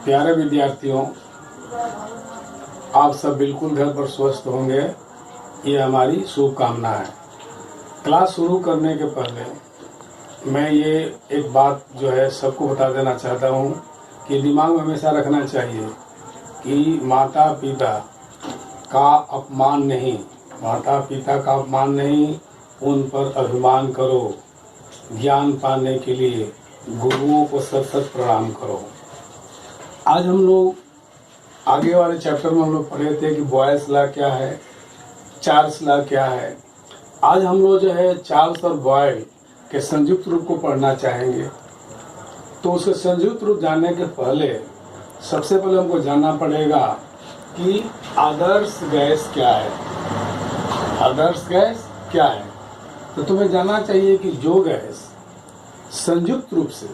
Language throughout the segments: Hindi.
प्यारे विद्यार्थियों, आप सब बिल्कुल घर पर स्वस्थ होंगे, ये हमारी शुभकामना है। क्लास शुरू करने के पहले मैं ये एक बात जो है सबको बता देना चाहता हूँ कि दिमाग में हमेशा रखना चाहिए कि माता पिता का अपमान नहीं, माता पिता का अपमान नहीं, उन पर अभिमान करो। ज्ञान पाने के लिए गुरुओं को सत सत प्रणाम करो। आज हम लोग आगे वाले चैप्टर में हम लोग पढ़े थे कि बॉयल्स लॉ क्या है, चार्ल्स लॉ क्या है। आज हम लोग जो है चार्ल्स और बॉयल के संयुक्त रूप को पढ़ना चाहेंगे। तो उसके संयुक्त रूप जानने के पहले सबसे पहले हमको जानना पड़ेगा कि आदर्श गैस क्या है। आदर्श गैस क्या है? तो तुम्हें जानना चाहिए कि जो गैस संयुक्त रूप से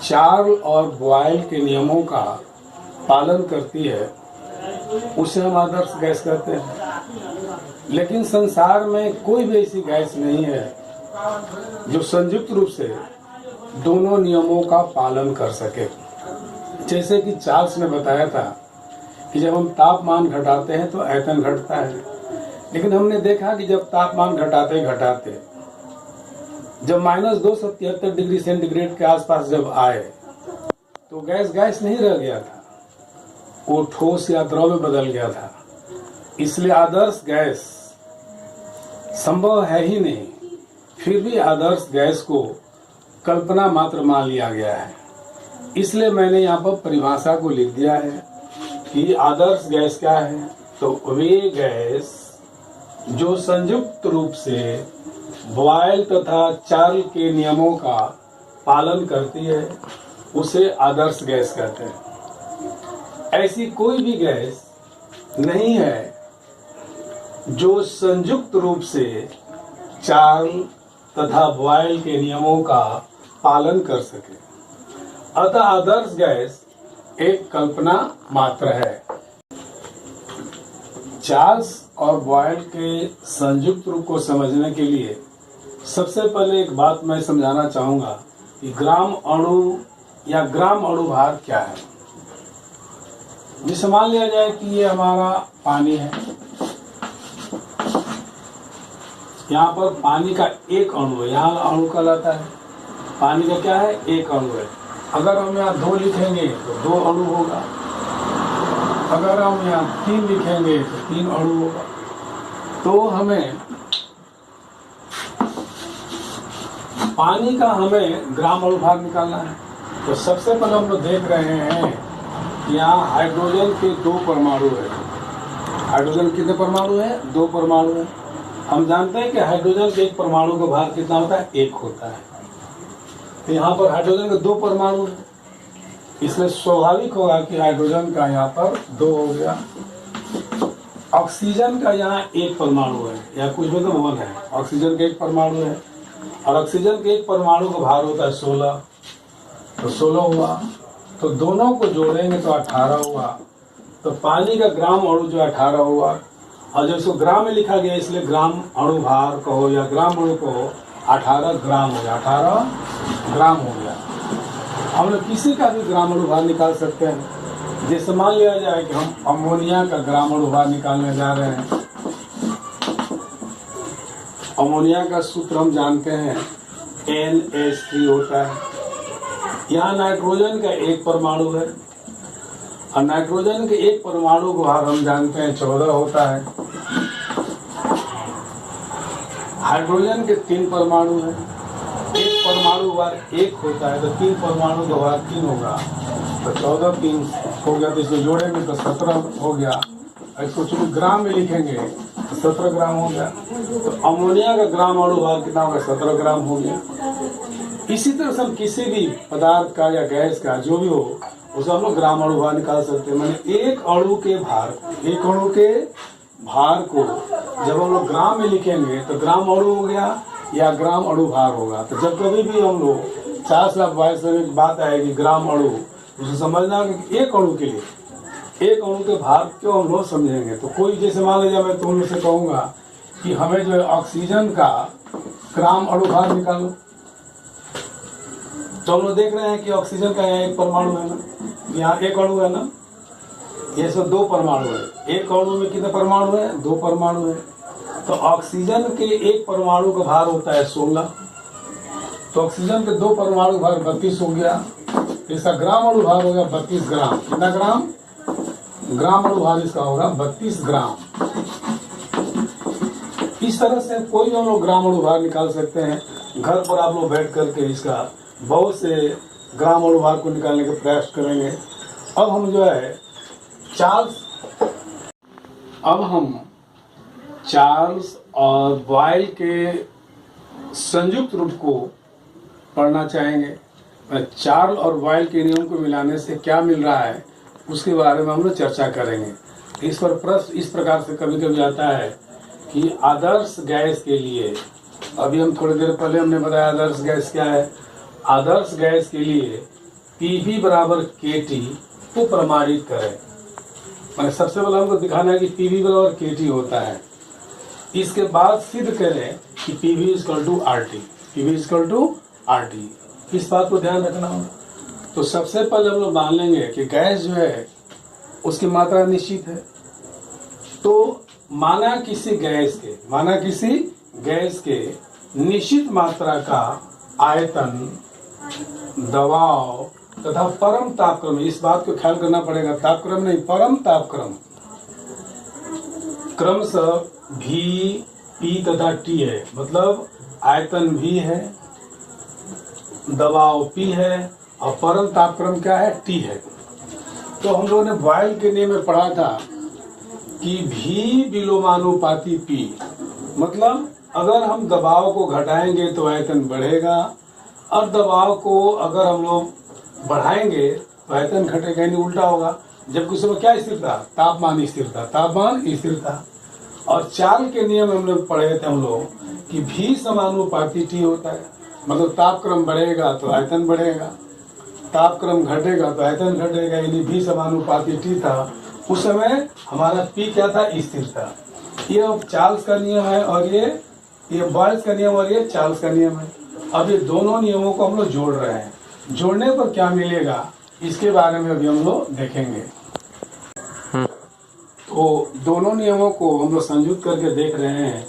चार्ल्स और बॉयल के नियमों का पालन करती है उसे हम आदर्श गैस कहते हैं। लेकिन संसार में कोई भी ऐसी गैस नहीं है जो संयुक्त रूप से दोनों नियमों का पालन कर सके। जैसे कि चार्ल्स ने बताया था कि जब हम तापमान घटाते हैं तो आयतन घटता है, लेकिन हमने देखा कि जब तापमान घटाते घटाते जब -273 डिग्री सेंटीग्रेड के आसपास जब आए तो गैस गैस नहीं रह गया था, वो ठोस या द्रव में बदल गया था। इसलिए आदर्श गैस संभव है ही नहीं। फिर भी आदर्श गैस को कल्पना मात्र मान लिया गया है। इसलिए मैंने यहाँ पर परिभाषा को लिख दिया है कि आदर्श गैस क्या है। तो वे गैस जो संयुक्त रूप से बॉयल तथा चार्ल्स के नियमों का पालन करती है उसे आदर्श गैस कहते हैं। ऐसी कोई भी गैस नहीं है जो संयुक्त रूप से चार्ल्स तथा बॉयल के नियमों का पालन कर सके। अतः आदर्श गैस एक कल्पना मात्र है। चार्ल्स और बॉयल के संयुक्त रूप को समझने के लिए सबसे पहले एक बात मैं समझाना चाहूँगा कि ग्राम अणु या ग्राम अणु भार क्या है। जिसे मान लिया जाए कि ये हमारा पानी है, यहाँ पर पानी का एक अणु है, यहाँ अणु कहलाता है। पानी का क्या है? एक अणु है। अगर हम यहाँ 2 लिखेंगे तो 2 अणु होगा, अगर हम यहाँ 3 लिखेंगे तो 3 अणु होगा। तो हमें पानी का हमें ग्राम अणु भार निकालना है। तो सबसे पहले हम लोग देख रहे हैं कि यहाँ हाइड्रोजन के 2 परमाणु है। हाइड्रोजन कितने परमाणु है? 2 परमाणु है। हम जानते हैं कि हाइड्रोजन के एक परमाणु का भार कितना होता है? 1 होता है। तो यहाँ पर हाइड्रोजन के 2 परमाणु है, इसलिए स्वाभाविक होगा कि हाइड्रोजन का यहाँ पर 2 हो गया। ऑक्सीजन का यहाँ 1 परमाणु है, या कुछ भी तो 1 है। ऑक्सीजन का 1 परमाणु है और ऑक्सीजन के 1 परमाणु का भार होता है 16, तो 16 हुआ। तो दोनों को जोड़ेंगे तो 18 हुआ। तो पानी का ग्राम अणु जो 18 हुआ, और जो इसको ग्राम में लिखा गया इसलिए ग्राम अणु भार कहो या ग्राम अणु कहो, 18 ग्राम हो गया, 18 ग्राम हो गया। हम लोग किसी का भी ग्राम अणु भार निकाल सकते हैं। जैसे मान लिया जाए कि हम अमोनिया का ग्राम अणु भार निकालने जा रहे हैं। अमोनिया का सूत्र हम जानते हैं NH3 होता है। यहाँ नाइट्रोजन का 1 परमाणु है और नाइट्रोजन के 1 परमाणु का भार हम जानते हैं 14 होता है। हाइड्रोजन के 3 परमाणु है, 1 परमाणु भार 1 होता है, तो 3 परमाणु का भार 3 होगा, तो 14 3 हो गया। तो इसको जोड़ेंगे तो 17 हो गया। इसको चूंकि ग्राम में लिखेंगे तो 17 ग्राम हो गया। तो अमोनिया का ग्राम अणु भार कितना होगा? 17 ग्राम हो गया। इसी तरह से हम किसी भी पदार्थ का या गैस का जो भी हो उसे हम लोग ग्राम अणु भार निकाल सकते हैं। मैंने एक अणु के भार को जब हम लोग ग्राम में लिखेंगे तो ग्राम अणु हो गया या ग्राम अणु भार होगा। तो जब कभी भी हम लोग 4 लाख 22 में बात आएगी ग्राम अणु, उसे समझना कि एक अणु के लिए एक अणु के भार क्यों हम लोग समझेंगे। तो कोई जैसे मान लीजिए मैं तुम लोग से कहूँगा कि हमें जो है ऑक्सीजन का ग्राम अणु भार निकालो, तो हम लोग देख रहे हैं कि ऑक्सीजन का यहाँ एक परमाणु है ना, यहाँ एक अणु है ना, ये सब 2 परमाणु है। एक अणु में कितने परमाणु है? 2 परमाणु है। तो ऑक्सीजन के एक परमाणु का भार होता है 16। तो ऑक्सीजन के 2 परमाणु भार 32 हो गया। इसका ग्राम अणु भार होगा 32 ग्राम। कितना ग्राम? ग्राम अणु भार इसका होगा 32 ग्राम। इस तरह से कोई हम लोग ग्राम अणु भार निकाल सकते हैं। घर पर आप लोग बैठ करके इसका बहुत से ग्राम अणु भार को निकालने का प्रयास करेंगे। अब हम जो है चार्ल्स और बॉयल के संयुक्त रूप को पढ़ना चाहेंगे। चार्ल्स और बॉयल के नियम को मिलाने से क्या मिल रहा है उसके बारे में हम लोग चर्चा करेंगे। इस पर प्रश्न इस प्रकार से कभी कभी आता है कि आदर्श गैस के लिए, अभी हम थोड़ी देर पहले हमने बताया आदर्श गैस क्या है। आदर्श गैस के लिए PV बराबर KT को प्रमाणित करें। मैंने सबसे पहले हमको दिखाना है कि PV बराबर KT होता है। इसके बाद सिद्ध करें कि PV = RT। PV = RT। इस बात को ध्यान रखना होगा। तो सबसे पहले हम लोग मान लेंगे कि गैस जो है उसकी मात्रा निश्चित है। तो माना किसी गैस के निश्चित मात्रा का आयतन, दबाव तथा परम तापक्रम, इस बात को ख्याल करना पड़ेगा, तापक्रम नहीं परम तापक्रम, क्रमशः V, P तथा T है। मतलब आयतन V है, दबाव P है और परम तापक्रम क्या है? T है। तो हम लोगों ने बॉयल के नियम में पढ़ा था कि V विलोमानुपाती P, मतलब अगर हम दबाव को घटाएंगे तो आयतन बढ़ेगा और दबाव को अगर हम लोग बढ़ाएंगे तो आयतन घटेगा, यानी उल्टा होगा। जबकि उसमें क्या स्थिर था? तापमान स्थिर था। और चार्ल के नियम हम लोग पढ़े थे हम लोग कि V समानुपाती T होता है। मतलब तापक्रम बढ़ेगा तो आयतन बढ़ेगा, तापक्रम घटेगा तो आयतन घटेगा, यानी V समानुपाती T था। उस समय हमारा P क्या था? स्थिर था। ये चार्ल्स का नियम है और ये बॉयल्स का नियम और ये चार्ल्स का नियम है। अब ये दोनों नियमों को हम लोग जोड़ रहे हैं। जोड़ने पर क्या मिलेगा इसके बारे में अभी हम लोग देखेंगे। तो दोनों नियमों को हम लोग संयुक्त करके देख रहे हैं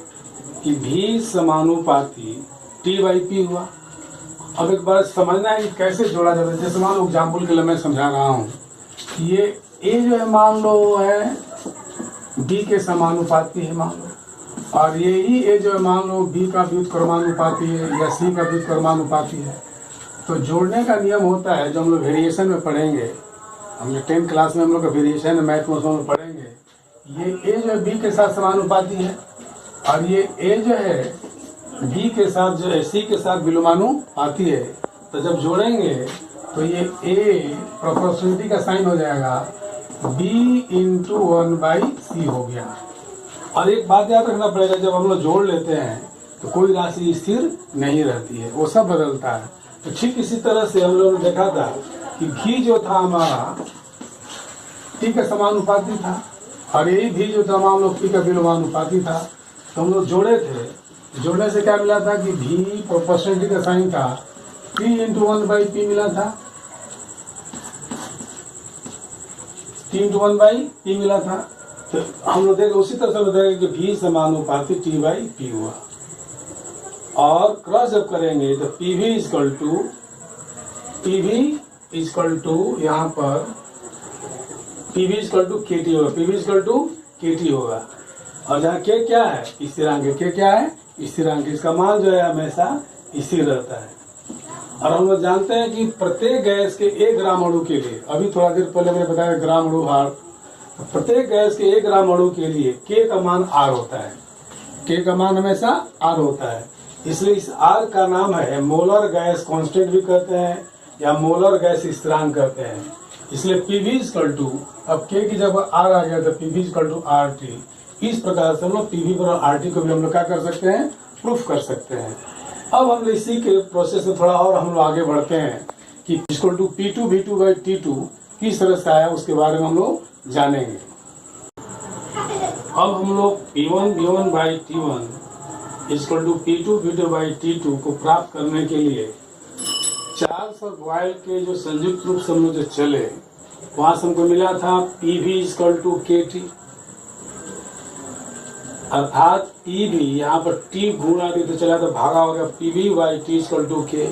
कि V समानुपाती T/P हुआ। अब एक बार समझना है कि कैसे जोड़ा जाता है। जैसे मान लो एग्जाम्पल के लिए मैं समझा रहा हूँ, ये A जो है मान लो है B के समानुपाती है मान लो, और ये ही A जो है मान लो B का व्युत्क्रमानुपाती है या C का व्युत्क्रमानुपाती है। तो जोड़ने का नियम होता है जो हम लोग वेरिएशन में पढ़ेंगे। हमने 10th क्लास में हम लोग का वेरिएशन मैथ में पढ़ेंगे। ये A जो है B के साथ समानुपाती है और ये A जो है B के साथ जो है C के साथ विलोमानुपाती है। तो जब जोड़ेंगे तो ये A प्रोपोर्शनलिटी का साइन हो जाएगा, B × 1/C हो गया। और एक बात याद रखना पड़ेगा, जब हम लोग जोड़ लेते हैं तो कोई राशि स्थिर नहीं रहती है, वो सब बदलता है। तो ठीक इसी तरह से हम लोगों ने देखा था कि V जो था हमारा T के समानुपाती था और यही V जो था हम लोग P का विलोमानुपाती था। तो हम लोग जोड़े थे, जोड़ने से क्या मिला था कि V प्रोपोर्शनलिटी का साइन था, P × 1/P मिला था, T × 1/P मिला था। तो हम लोग देखें उसी तरह से बताएंगे कि V समानुपाती T/P हुआ। और क्रॉस जब करेंगे तो PV यहाँ पर PV = KT होगा, PV = KT होगा। और जहाँ K क्या है? स्थिरांक। K क्या है? स्थिरांक। इसका मान जो है हमेशा स्थिर रहता है। और हम लोग जानते हैं कि प्रत्येक गैस के 1 ग्राम अणु के लिए, अभी थोड़ा देर पहले मैंने बताया ग्राम अणु भार, प्रत्येक गैस के 1 ग्राम अणु के लिए K का मान R होता है। K का मान हमेशा R होता है। इसलिए इस R का नाम है मोलर गैस कांस्टेंट भी कहते हैं या मोलर गैस स्थिरांक कहते हैं। इसलिए PV = अब K की जगह R आ गया तो PV = RT। इस प्रकार से हम लोग PV और RT को भी हम लोग क्या कर सकते हैं? प्रूफ कर सकते हैं। अब हम इसी के प्रोसेस में थोड़ा और हम लोग आगे बढ़ते हैं कि P2 V2/T2 किस तरह से आया उसके बारे में हम लोग जानेंगे। अब हम लोग P1 V1/T1 = P2 V2/T2 को प्राप्त करने के लिए चार सौ बॉयल के जो संयुक्त रूप से हम लोग जो चले, वहां से हमको मिला था PV = KT, अर्थात PV यहाँ पर T गुणा दी तो चला तो भागा हो गया PV/T = K।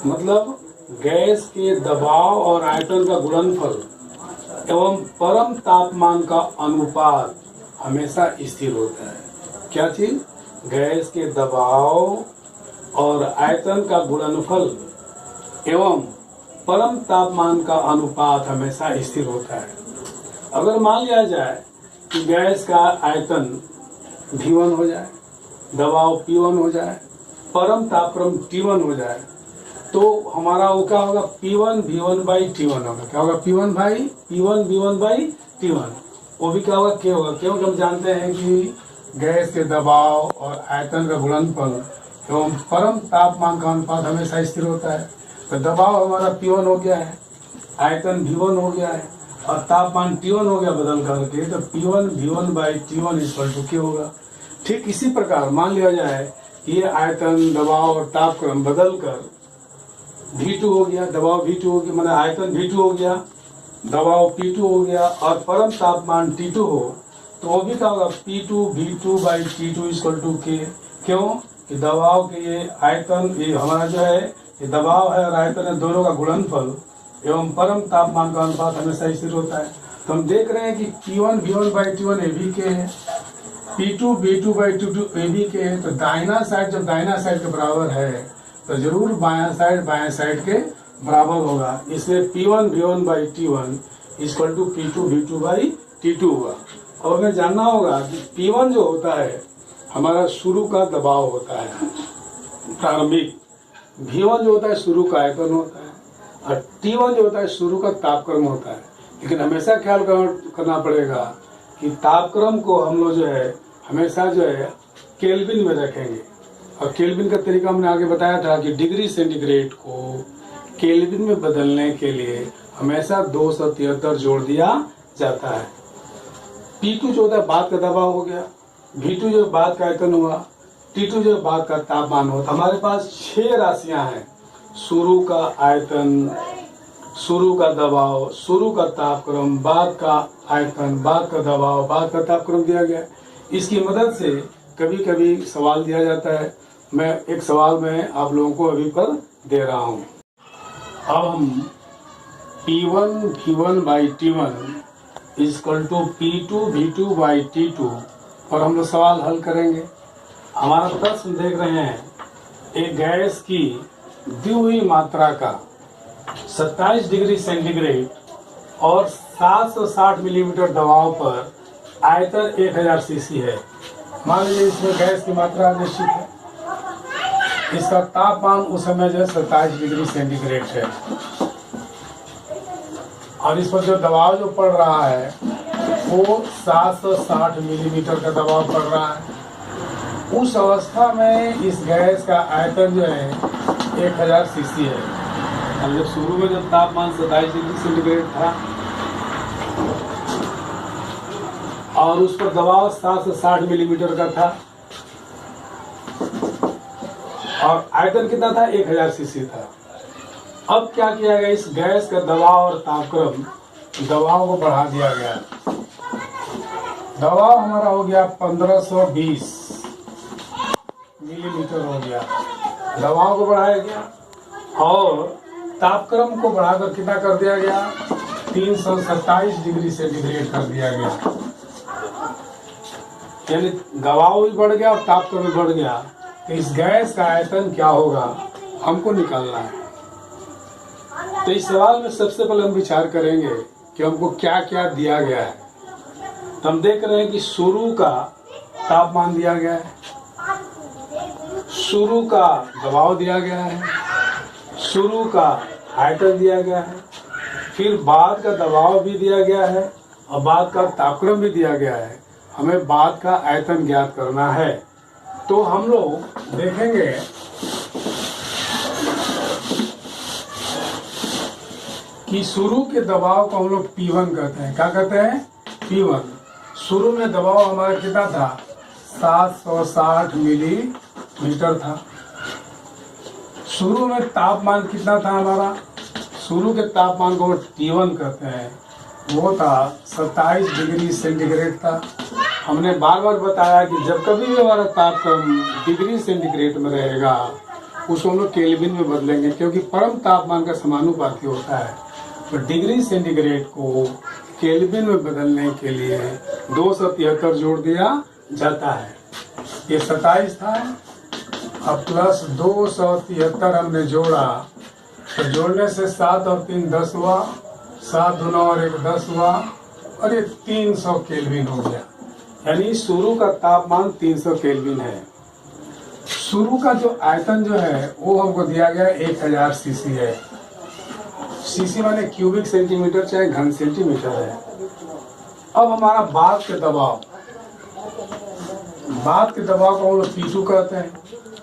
मतलब गैस के दबाव और आयतन का गुणनफल एवं परम तापमान का अनुपात हमेशा स्थिर होता है। क्या चीज? गैस के दबाव और आयतन का गुणनफल एवं परम तापमान का अनुपात हमेशा स्थिर होता है। अगर मान लिया जाए कि गैस का आयतन V1 हो जाए, दबाव P1 हो जाए, परम तापक्रम T1 हो जाए, तो हमारा वो क्या होगा? P1 V1/T1 होगा। क्या होगा? P1 V1/T1। वो भी क्या होगा? K होगा। क्योंकि हम जानते हैं कि गैस के दबाव और आयतन का गुणनफल एवं परम तापमान का अनुपात हमेशा स्थिर होता है। तो दबाव हमारा P1 हो गया है, आयतन V1 हो गया है और तापमान T1 हो गया बदल करके, तो P1 V1/T1 = K होगा। ठीक इसी प्रकार मान लिया जाए कि ये आयतन, दबाव और तापक्रम बदल कर V2 हो गया, दबाव V2 हो गया, मतलब आयतन V2 हो गया, दबाव P2 हो गया और परम तापमान T2 हो, तो वो भी क्या होगा? P2 V2/T2 = K। क्यों? कि दबाव के ये आयतन, ये हमारा जो है ये दबाव है और आयतन है, दोनों का गुणनफल एवं परम तापमान का अनुपात हमेशा स्थिर होता है। तो हम देख रहे हैं कि P1 V1/T1 ये भी K है, P2 V2/T2 ये भी K है। तो दाहिना साइड जब दाहिना साइड के बराबर है तो जरूर बायां साइड के बराबर होगा। इसलिए P1 V1/T1 = P2 V2/T2 हुआ। अब हमें जानना होगा कि P1 जो होता है हमारा शुरू का दबाव होता है, प्रारंभिक। V1 जो होता है शुरू का आयतन होता है और T1 जो होता है शुरू का तापक्रम होता है। लेकिन हमेशा ख्याल करना पड़ेगा कि तापक्रम को हम लोग जो है हमेशा जो है केल्विन में रखेंगे। और केल्विन का तरीका हमने आगे बताया था कि डिग्री सेंटीग्रेड को केल्विन में बदलने के लिए हमेशा 273 जोड़ दिया जाता है। P2 जो होता है बाद का दबाव हो गया, V2 जो बाद का आयतन हुआ, T2 जो बाद का तापमान हुआ। हमारे पास 6 राशियां हैं: शुरू का आयतन, शुरू का दबाव, शुरू का तापक्रम, बाद का आयतन, बाद का दबाव, बाद का तापक्रम दिया गया। इसकी मदद से कभी कभी सवाल दिया जाता है। मैं एक सवाल में आप लोगों को अभी पर दे रहा हूँ। अब हम P1 V1/T1 = P2 V2/T2 और हम लोग सवाल हल करेंगे। हमारा प्रश्न देख रहे हैं, एक गैस की दी हुई मात्रा का 27 डिग्री सेंटीग्रेड और 760 मिलीमीटर दबाव पर आयतन 1000 सीसी है। मान लीजिए इसमें गैस की मात्रा निश्चित है, इसका तापमान उस समय जो है 27 डिग्री सेंटीग्रेड है और इस पर जो दबाव जो पड़ रहा है वो 760 मिलीमीटर का दबाव पड़ रहा है। उस अवस्था में इस गैस का आयतन जो है 1000 सीसी है। अब जब शुरू में जब तापमान 27 डिग्री सेंटीग्रेड था और उस पर दबाव 760 मिलीमीटर का था और आयतन कितना था? 1000 सीसी था। अब क्या किया गया? इस गैस का दबाव और तापक्रम, दबाव को बढ़ा दिया गया। दबाव हमारा हो गया 1520 मिलीमीटर हो गया, दबाव को बढ़ाया गया और तापक्रम को बढ़ाकर कितना कर दिया गया? 327 डिग्री सेंटीग्रेड कर दिया गया। यानी दबाव भी बढ़ गया और तापक्रम भी बढ़ गया। तो इस गैस का आयतन क्या होगा हमको निकालना है। तो इस सवाल में सबसे पहले हम विचार करेंगे कि हमको क्या क्या दिया गया है। तो हम देख रहे हैं कि शुरू का तापमान दिया गया है, शुरू का दबाव दिया गया है, शुरू का आयतन दिया गया है, फिर बाद का दबाव भी दिया गया है और बाद का तापक्रम भी दिया गया है। हमें बाद का आयतन ज्ञात करना है। तो हम लोग देखेंगे कि शुरू के दबाव को हम लोग P1 कहते हैं। क्या कहते हैं? P1। शुरू में दबाव हमारा कितना था? 760 मिलीमीटर था। शुरू में तापमान कितना था हमारा, शुरू के तापमान को T1 कहते हैं, वो था 27 डिग्री सेंटीग्रेड था। हमने बार बार बताया कि जब कभी भी हमारा तापक्रम डिग्री सेंटीग्रेड में रहेगा उसको हम लोग केल्विन में बदलेंगे, क्योंकि परम तापमान का समानुपाती होता है। तो डिग्री सेंटीग्रेड को केल्विन में बदलने के लिए 273 जोड़ दिया जाता है। ये 27 था, अब प्लस 273 हमने जोड़ा, तो जोड़ने से 7 और 3 10 हुआ, 7 दूना और 1 10 हुआ, और ये 300 केल्विन हो गया। यानी शुरू का तापमान 300 केल्विन है। शुरू का जो आयतन जो है वो हमको दिया गया 1000 सीसी है। सीसी माने क्यूबिक सेंटीमीटर चाहे घन सेंटीमीटर है। अब हमारा बाद के दबाव को हम लोग P2 कहते हैं।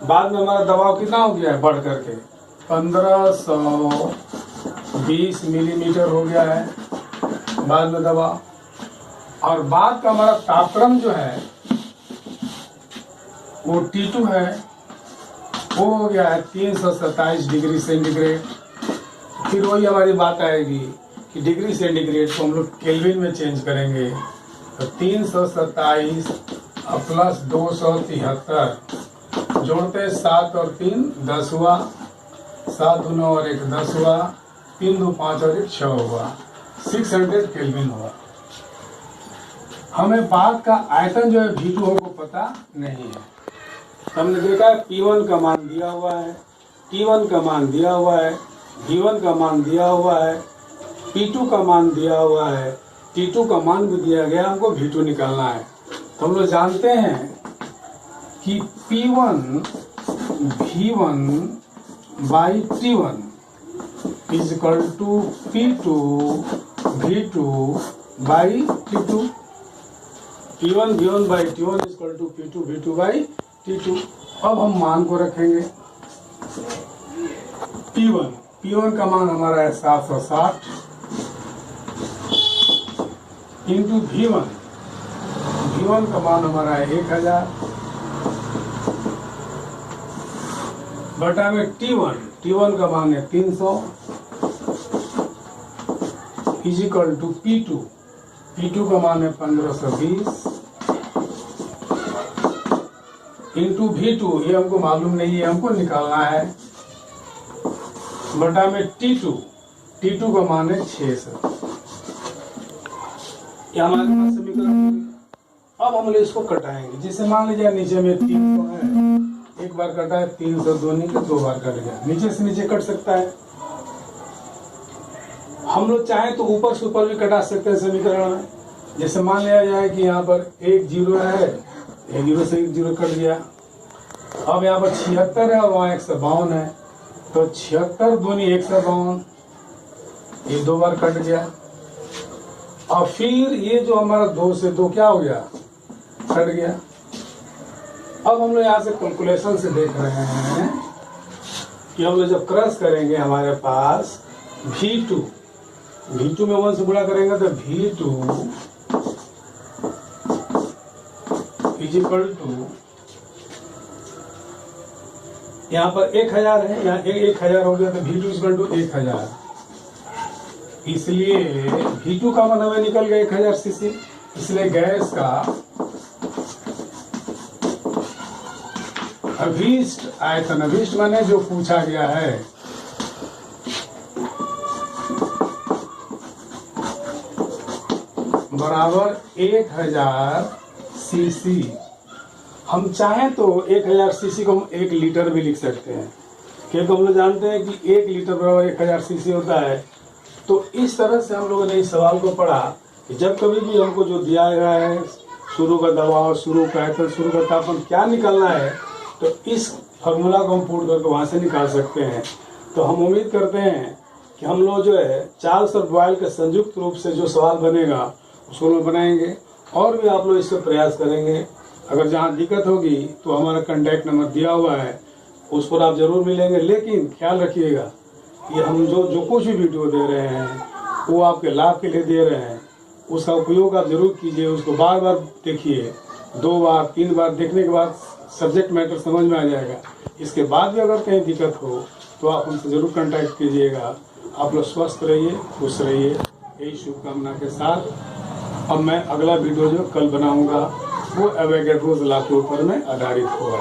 बाद में हमारा दबाव कितना हो गया है बढ़ करके 1520 मिलीमीटर हो गया है बाद में दबाव। और बाद का हमारा तापक्रम जो है वो T2 है, वो हो गया है 327 डिग्री सेंटीग्रेड। फिर वही हमारी बात आएगी कि डिग्री सेंटीग्रेड को हम लोग केल्विन में चेंज करेंगे, तो 327 प्लस 273 जोड़ते 7 और 3 10 हुआ, 7 दूना और 1 10 हुआ, 3 2 5 और 1 6 हुआ, 600 केल्विन हुआ। हमें बाद का आयतन जो है V2 हमको पता नहीं है। हमने देखा है P1 का मान दिया हुआ है, T1 का मान दिया हुआ है, V1 का मान दिया हुआ है, P2 का मान दिया हुआ है, T2 का मान भी दिया गया, हमको V2 निकालना है। तो हम लोग जानते हैं कि P1 V1 by T1 is equal to P2 V2 by T2। P1 V1 by T1 is equal to P2 V2 by T2। अब हम मान को रखेंगे। P1 का मान हमारा है 760 इंटू V1 का मान हमारा है 1000 बटा में T1 का मान है 300 इज इक्वल टू P2 का मान है 1520 इंटू V2, ये हमको मालूम नहीं है, हमको निकालना है, बटा में T2 का मान है 600। ये हमारे पास समीकरण। अब हम लोग इसको कटाएंगे। जैसे मान लीजिए नीचे में 300 है, एक बार कटा है, 300 दोनों के 2 बार कट गया, नीचे से नीचे कट सकता है। हम लोग चाहें तो ऊपर से ऊपर भी कटा सकते हैं समीकरण में। जैसे मान लिया जाए कि यहाँ पर 1 0 है, 1 0 से 1 0 कट गया। अब यहाँ पर 76 है और वहाँ 152 है, तो 76 दूनी 152, ये 2 बार कट गया। और फिर ये जो हमारा 2 से 2 क्या हो गया, कट गया। अब हम लोग यहाँ से कैलकुलेशन से देख रहे हैं कि हम लोग जब क्रॉस करेंगे हमारे पास V2 में 1 से गुणा करेंगे तो V2 इज इक्वल टू, यहाँ पर 1000 है, यहाँ 1000 हो गया, तो V2 इज इक्वल टू 1000। इसलिए V2 का मान हमें निकल गया 1000 सीसी। इसलिए गैस का अभीष्ट आयतन, अभीष्ट माने जो पूछा गया है, बराबर 1000 सीसी। हम चाहें तो 1000 सीसी को हम 1 लीटर भी लिख सकते हैं, क्योंकि हम लोग जानते हैं कि 1 लीटर बराबर 1000 सीसी होता है। तो इस तरह से हम लोगों ने इस सवाल को पढ़ा कि जब कभी भी हमको जो दिया गया है शुरू का दबाव, शुरू का आयतन, शुरू का तापमान क्या निकालना है, तो इस फार्मूला को हम पुट करके वहाँ से निकाल सकते हैं। तो हम उम्मीद करते हैं कि हम लोग जो है चार्ल्स और बॉयल के संयुक्त रूप से जो सवाल बनेगा उसको हम बनाएंगे, और भी आप लोग इसका प्रयास करेंगे। अगर जहाँ दिक्कत होगी तो हमारा कॉन्टैक्ट नंबर दिया हुआ है, उस पर आप ज़रूर मिलेंगे। लेकिन ख्याल रखिएगा, ये हम जो कुछ भी वीडियो दे रहे हैं वो आपके लाभ के लिए दे रहे हैं, उसका उपयोग आप जरूर कीजिए। उसको बार बार देखिए, 2 बार 3 बार देखने के बाद सब्जेक्ट मैटर समझ में आ जाएगा। इसके बाद भी अगर कहीं दिक्कत हो तो आप हमसे ज़रूर कांटेक्ट कीजिएगा। आप लोग स्वस्थ रहिए, खुश रहिए, यही शुभकामना के साथ अब मैं अगला वीडियो जो कल बनाऊंगा वो एवोगाड्रो लॉ के ऊपर में आधारित होगा।